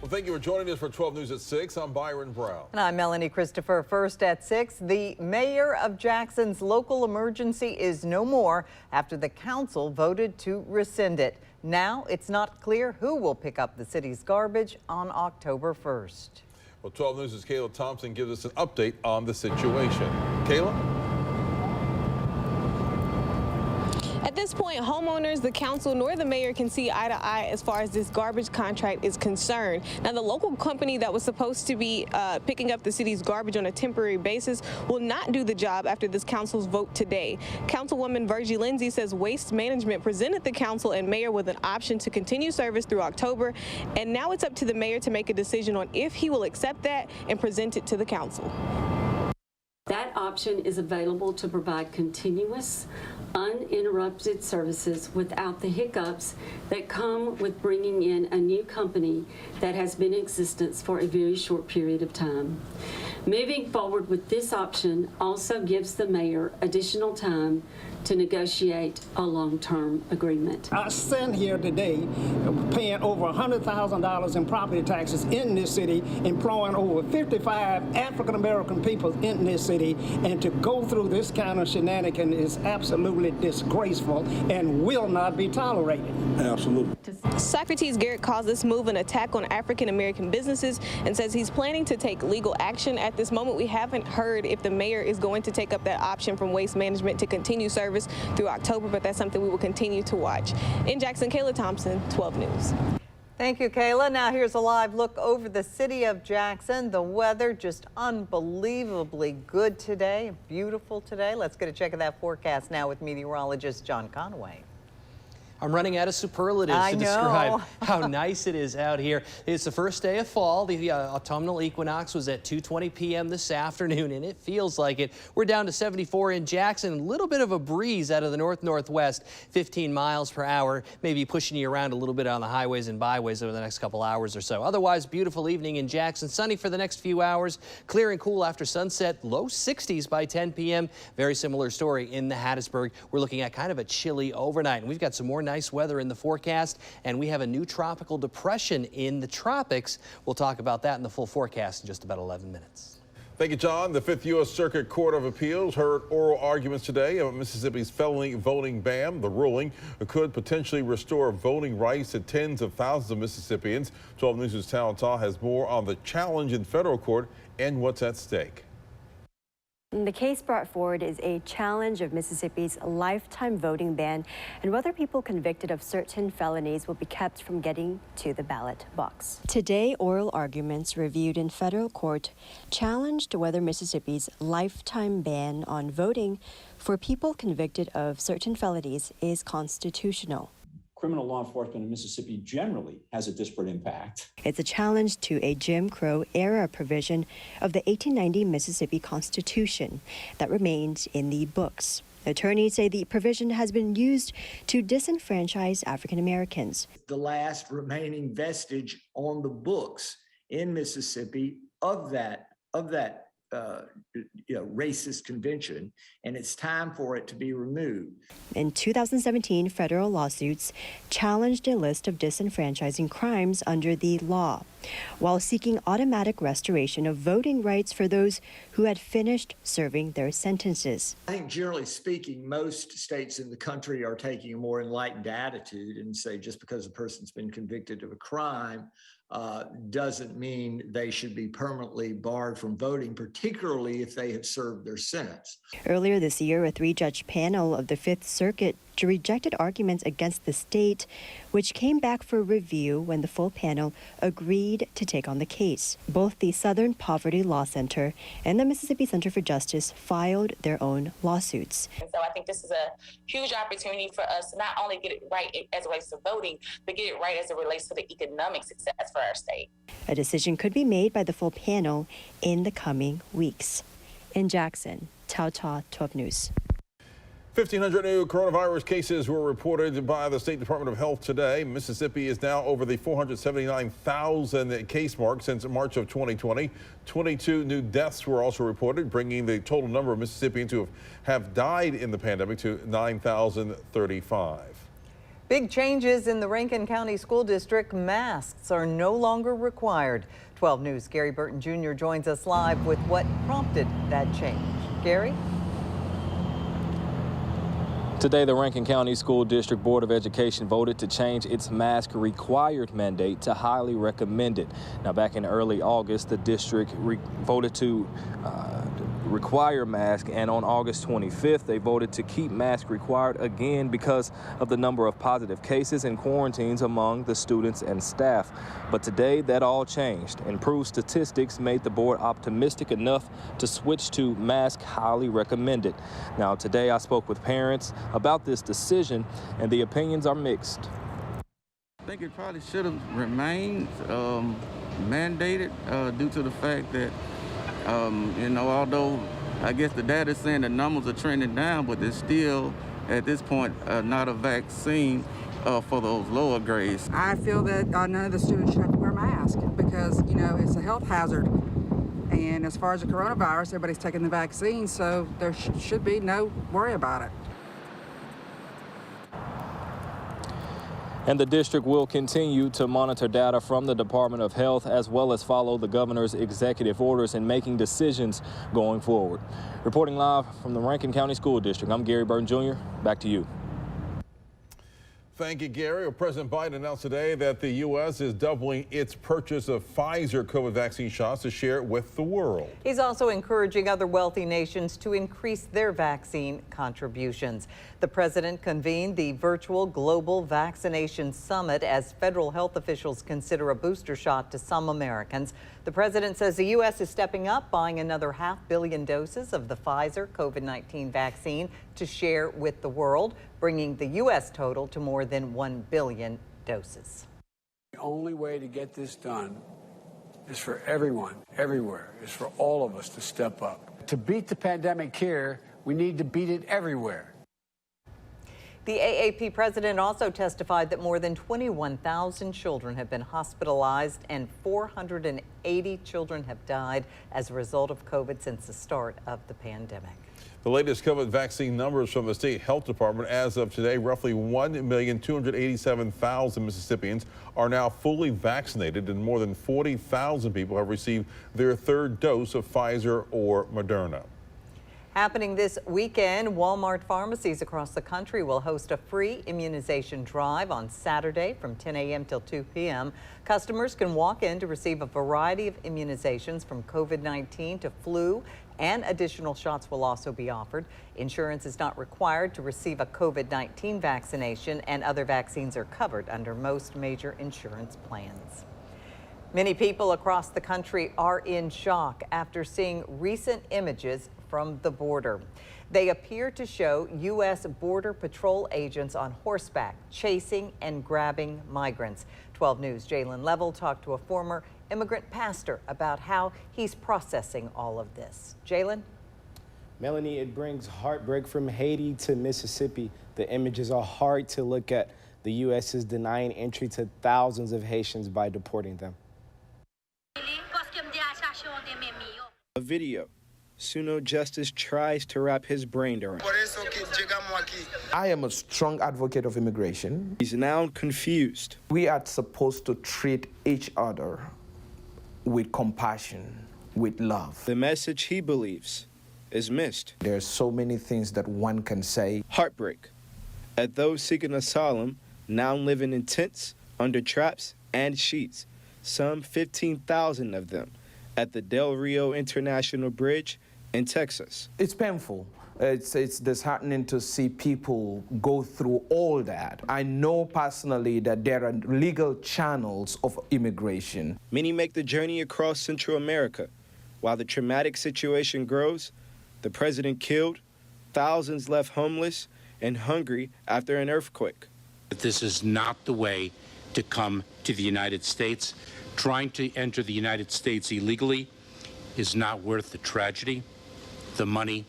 Well, thank you for joining us for 12 News at 6. I'm Byron Brown. And I'm Melanie Christopher. First at 6, the mayor of Jackson's local emergency is no more after the council voted to rescind it. Now it's not clear who will pick up the city's garbage on October 1st. Well, 12 News' Kayla Thompson gives us an update on the situation. Kayla? At this point, homeowners, the council, nor the mayor can see eye to eye as far as this garbage contract is concerned. Now, the local company that was supposed to be picking up the city's garbage on a temporary basis will not do the job after this council's vote today. Councilwoman Virgie Lindsay says Waste Management presented the council and mayor with an option to continue service through October, and now it's up to the mayor to make a decision on if he will accept that and present it to the council. That option is available to provide continuous, uninterrupted services without the hiccups that come with bringing in a new company that has been in existence for a very short period of time. Moving forward with this option also gives the mayor additional time to negotiate a long-term agreement. I stand here today paying over $100,000 in property taxes in this city, employing over 55 African-American people in this city, and to go through this kind of shenanigan is absolutely disgraceful and will not be tolerated. Absolutely. Socrates Garrett calls this move an attack on African-American businesses and says he's planning to take legal action. At this moment, we haven't heard if the mayor is going to take up that option from Waste Management to continue service through October, but that's something we will continue to watch. In Jackson, Kayla Thompson, 12 News. Thank you, Kayla. Now here's a live look over the city of Jackson. The weather just unbelievably good today, beautiful today. Let's get a check of that forecast now with meteorologist John Conway. I'm running out of superlatives to describe how nice it is out here. It's the first day of fall. The autumnal equinox was at 2:20 p.m. this afternoon, and it feels like it. We're down to 74 in Jackson. A little bit of a breeze out of the north-northwest, 15 miles per hour, maybe pushing you around a little bit on the highways and byways over the next couple hours or so. Otherwise, beautiful evening in Jackson. Sunny for the next few hours. Clear and cool after sunset. Low 60s by 10 p.m. Very similar story in the Hattiesburg. We're looking at kind of a chilly overnight, and we've got some more nice weather in the forecast, and we have a new tropical depression in the tropics. We'll talk about that in the full forecast in just about 11 minutes. Thank you, John. The 5th U.S. Circuit Court of Appeals heard oral arguments today about Mississippi's felony voting ban. The ruling could potentially restore voting rights to tens of thousands of Mississippians. 12 News' Talon Taw has more on the challenge in federal court and what's at stake. The case brought forward is a challenge of Mississippi's lifetime voting ban and whether people convicted of certain felonies will be kept from getting to the ballot box. Today, oral arguments reviewed in federal court challenged whether Mississippi's lifetime ban on voting for people convicted of certain felonies is constitutional. Criminal law enforcement in Mississippi generally has a disparate impact. It's a challenge to a Jim Crow era provision of the 1890 Mississippi Constitution that remains in the books. Attorneys say the provision has been used to disenfranchise African Americans. The last remaining vestige on the books in Mississippi of that racist convention, and it's time for it to be removed. In 2017, federal lawsuits challenged a list of disenfranchising crimes under the law, while seeking automatic restoration of voting rights for those who had finished serving their sentences. I think generally speaking, most states in the country are taking a more enlightened attitude and say just because a person's been convicted of a crime doesn't mean they should be permanently barred from voting, particularly if they have served their sentence. Earlier this year, a 3-judge panel of the Fifth Circuit rejected arguments against the state, which came back for review when the full panel agreed to take on the case. Both the Southern Poverty Law Center and the Mississippi Center for Justice filed their own lawsuits. And so I think this is a huge opportunity for us to not only get it right as it relates to voting, but get it right as it relates to the economic success for our state. A decision could be made by the full panel in the coming weeks. In Jackson, Tao Ta, 12 News. 1,500 new coronavirus cases were reported by the State Department of Health today. Mississippi is now over the 479,000 case mark since March of 2020. 22 new deaths were also reported, bringing the total number of Mississippians who have died in the pandemic to 9,035. Big changes in the Rankin County School District. Masks are no longer required. 12 News' Gary Burton Jr. joins us live with what prompted that change. Gary? Today, the Rankin County School District Board of Education voted to change its mask required mandate to highly recommended. Now, back in early August, the district voted to require mask, and on August 25th, they voted to keep mask required again because of the number of positive cases and quarantines among the students and staff. But today, that all changed. Improved statistics made the board optimistic enough to switch to mask highly recommended. Now, today I spoke with parents about this decision, and the opinions are mixed. I think it probably should have remained mandated due to the fact that, although I guess the data is saying the numbers are trending down, but there's still, at this point, not a vaccine for those lower grades. I feel that none of the students should have to wear masks because, it's a health hazard. And as far as the coronavirus, everybody's taking the vaccine, so there should be no worry about it. And the district will continue to monitor data from the Department of Health as well as follow the governor's executive orders in making decisions going forward. Reporting live from the Rankin County School District, I'm Gary Burton Jr. Back to you. Thank you, Gary. Well, President Biden announced today that the U.S. is doubling its purchase of Pfizer COVID vaccine shots to share it with the world. He's also encouraging other wealthy nations to increase their vaccine contributions. The president convened the virtual Global Vaccination Summit as federal health officials consider a booster shot to some Americans. The president says the U.S. is stepping up, buying another 500 million doses of the Pfizer COVID-19 vaccine to share with the world, bringing the U.S. total to more than 1 billion doses. The only way to get this done is for everyone, everywhere, is for all of us to step up. To beat the pandemic here, we need to beat it everywhere. The AAP president also testified that more than 21,000 children have been hospitalized and 480 children have died as a result of COVID since the start of the pandemic. The latest COVID vaccine numbers from the state health department as of today, roughly 1,287,000 Mississippians are now fully vaccinated, and more than 40,000 people have received their third dose of Pfizer or Moderna. Happening this weekend, Walmart pharmacies across the country will host a free immunization drive on Saturday from 10 a.m. till 2 p.m. Customers can walk in to receive a variety of immunizations from COVID-19 to flu, and additional shots will also be offered. Insurance is not required to receive a COVID-19 vaccination, and other vaccines are covered under most major insurance plans. Many people across the country are in shock after seeing recent images from the border. They appear to show U.S. Border Patrol agents on horseback chasing and grabbing migrants. 12 News' Jalen Level talked to a former immigrant pastor about how he's processing all of this. Jalen? Melanie, it brings heartbreak from Haiti to Mississippi. The images are hard to look at. The U.S. is denying entry to thousands of Haitians by deporting them. A video. Suno Justice tries to wrap his brain around. I am a strong advocate of immigration. He's now confused. We are supposed to treat each other with compassion, with love. The message he believes is missed. There are so many things that one can say. Heartbreak at those seeking asylum now living in tents, under traps, and sheets. Some 15,000 of them at the Del Rio International Bridge in Texas. It's painful. It's disheartening to see people go through all that. I know personally that there are legal channels of immigration. Many make the journey across Central America. While the traumatic situation grows, the president killed, thousands left homeless and hungry after an earthquake. This is not the way to come to the United States. Trying to enter the United States illegally is not worth the tragedy, the money,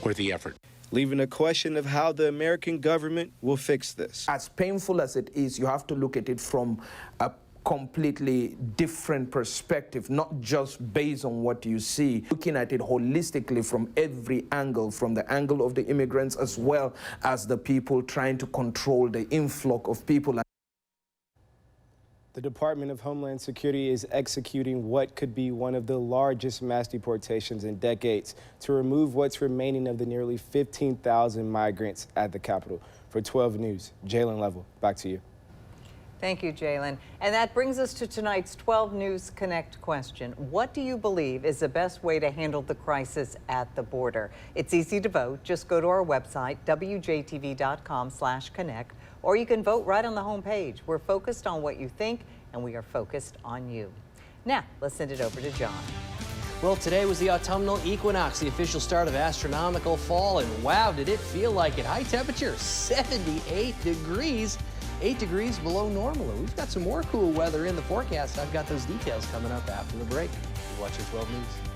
or the effort. Leaving a question of how the American government will fix this. As painful as it is, you have to look at it from a completely different perspective, not just based on what you see, looking at it holistically from every angle, from the angle of the immigrants as well as the people trying to control the influx of people. The Department of Homeland Security is executing what could be one of the largest mass deportations in decades to remove what's remaining of the nearly 15,000 migrants at the Capitol. For 12 News, Jalen Level, back to you. Thank you, Jalen. And that brings us to tonight's 12 News Connect question. What do you believe is the best way to handle the crisis at the border? It's easy to vote. Just go to our website, wjtv.com/connect, or you can vote right on the homepage. We're focused on what you think, and we are focused on you. Now, let's send it over to John. Well, today was the autumnal equinox, the official start of astronomical fall, and wow, did it feel like it. High temperature, 78 degrees. 8 degrees below normal. And we've got some more cool weather in the forecast. I've got those details coming up after the break. You're watching 12 News.